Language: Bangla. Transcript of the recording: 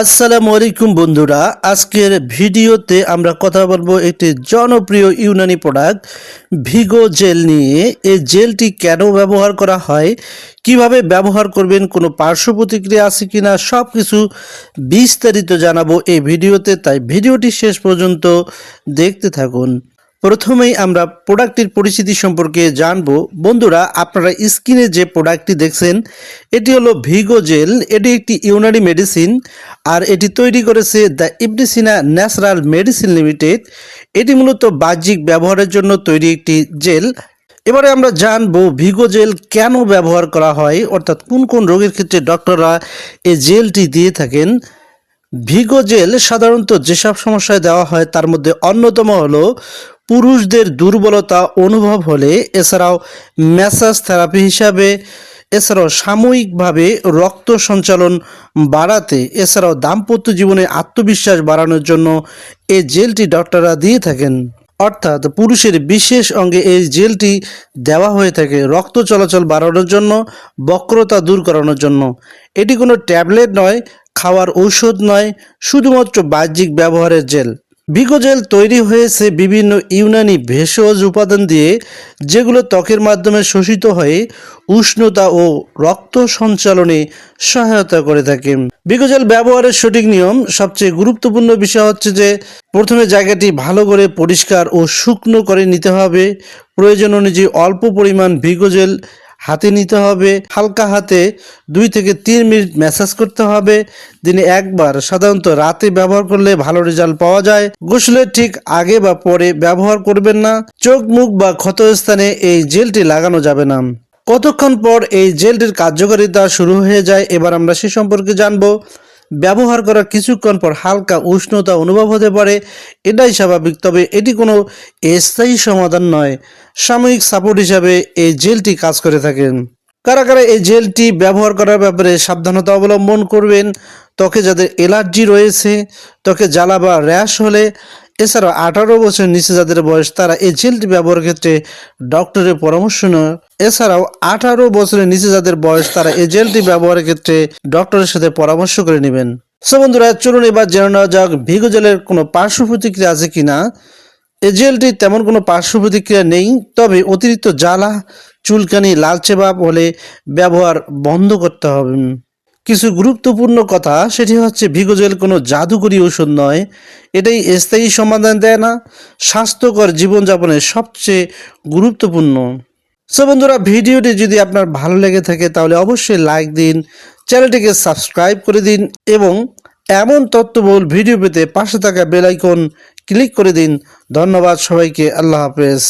আসসালামু আলাইকুম বন্ধুরা, আজকের ভিডিওতে আমরা কথা বলবো একটি জনপ্রিয় ইউনানি প্রোডাক্ট ভিগো জেল নিয়ে। এই জেলটি কেন ব্যবহার করা হয়, কিভাবে ব্যবহার করবেন, কোনো পার্শ্ব প্রতিক্রিয়া আছে কিনা, সব কিছু বিস্তারিত জানাবো এই ভিডিওতে। তাই ভিডিওটি শেষ পর্যন্ত দেখতে থাকুন। প্রথমেই আমরা প্রোডাক্টটির পরিচিতি সম্পর্কে জানব। বন্ধুরা, আপনারা স্ক্রিনে যে প্রোডাক্টটি দেখছেন এটি হলো ভিগো জেল। এটি একটি ইউনানি মেডিসিন আর এটি তৈরি করেছে the Ibn Sina natural medicine limited. এটি মূলত বাহ্যিক ব্যবহারের জন্য তৈরি একটি জেল। এবারে আমরা জানবো ভিগো জেল কেন ব্যবহার করা হয়, অর্থাৎ কোন কোন রোগের ক্ষেত্রে ডক্টররা এই জেলটি দিয়ে থাকেন। ভিগো জেল সাধারণত যেসব সমস্যায় দেওয়া হয় তার মধ্যে অন্যতম হলো পুরুষদের দুর্বলতা অনুভব হলে, এছাড়াও ম্যাসাজ থেরাপি হিসাবে, এছাড়াও সাময়িকভাবে রক্ত সঞ্চালন বাড়াতে, এছাড়াও দাম্পত্য জীবনে আত্মবিশ্বাস বাড়ানোর জন্য এই জেলটি ডক্টররা দিয়ে থাকেন। অর্থাৎ পুরুষের বিশেষ অঙ্গে এই জেলটি দেওয়া হয়ে থাকে রক্ত চলাচল বাড়ানোর জন্য, বক্রতা দূর করানোর জন্য। এটি কোনো ট্যাবলেট নয়, খাওয়ার ঔষধ নয়, শুধুমাত্র বাহ্যিক ব্যবহারের জেল। ভিগো জেল তৈরি হয়েছে বিভিন্ন ইউনানি ভেষজ উপাদান দিয়ে, যেগুলো ত্বকের মাধ্যমে শোষিত হয়ে উষ্ণতা ও রক্ত সঞ্চালনে সহায়তা করে থাকে। ভিগো জেল ব্যবহারের সঠিক নিয়ম। সবচেয়ে গুরুত্বপূর্ণ বিষয় হচ্ছে যে প্রথমে জায়গাটি ভালো করে পরিষ্কার ও শুকনো করে নিতে হবে। প্রয়োজন অনুযায়ী অল্প পরিমাণ ভিগো জেল হাতে নিতে হবে। হালকা হাতে 2 থেকে 3 মিনিট ম্যাসাজ করতে হবে দিনে একবার। সাধারণত রাতে ব্যবহার করলে ভালো রেজাল্ট পাওয়া যায়। গোসলের ঠিক আগে বা পরে ব্যবহার করবেন না। চোখ, মুখ বা ক্ষতস্থানে এই জেলটি লাগানো যাবে না। কতক্ষণ পর এই জেলটির কার্যকারিতা শুরু হয়ে যায়, এবার আমরা সে সম্পর্কে জানবো। ব্যবহার করার কিছুক্ষণ পর হালকা উষ্ণতা অনুভব হতে পারে, এটাই স্বাভাবিক। তবে এটি কোনো স্থায়ী সমাধান নয়, সাময়িক সাপোর্ট হিসাবে এই জেলটি কাজ করে থাকেন। কারা কারা এই জেলটি ব্যবহার করার ব্যাপারে সাবধানতা অবলম্বন করবেন? ত্বকে যাদের অ্যালার্জি রয়েছে, ত্বকে জ্বালা বা র্যাশ হলে, এছাড়াও 18 বছর নিচে যাদের বয়স, তারা এই জেলটি ব্যবহারের ক্ষেত্রে ডক্টরের পরামর্শ নেয়। এছাড়াও 18 বছরের নিচে যাদের বয়স, তারা এই জেলটি ব্যবহারের ক্ষেত্রে ডক্টরের সাথে পরামর্শ করে নেবেন। সো বন্ধুরা, চলুন এবার জেনে নেওয়া যাক ভিগো জেলের কোনো পার্শ্ব প্রতিক্রিয়া আছে কিনা। এই জেলটি তেমন কোনো পার্শ্ব প্রতিক্রিয়া নেই, তবে অতিরিক্ত জ্বালা, চুলকানি, লালচে ভাব হলে ব্যবহার বন্ধ করতে হবে। কিছু গুরুত্বপূর্ণ কথা, সেটি হচ্ছে ভিগো জেল কোনো জাদুকরী ওষুধ নয়, এটাই স্থায়ী সমাধান দেয় না, স্বাস্থ্যকর জীবনযাপনের সবচেয়ে গুরুত্বপূর্ণ। সো বন্ধুরা, ভিডিওটি যদি আপনার ভালো লেগে থাকে তাহলে অবশ্যই লাইক দিন, চ্যানেলটিকে সাবস্ক্রাইব করে দিন এবং এমন তথ্যবহুল ভিডিও পেতে পাশে থাকা বেল আইকন ক্লিক করে দিন। ধন্যবাদ সবাইকে। আল্লাহ হাফেজ।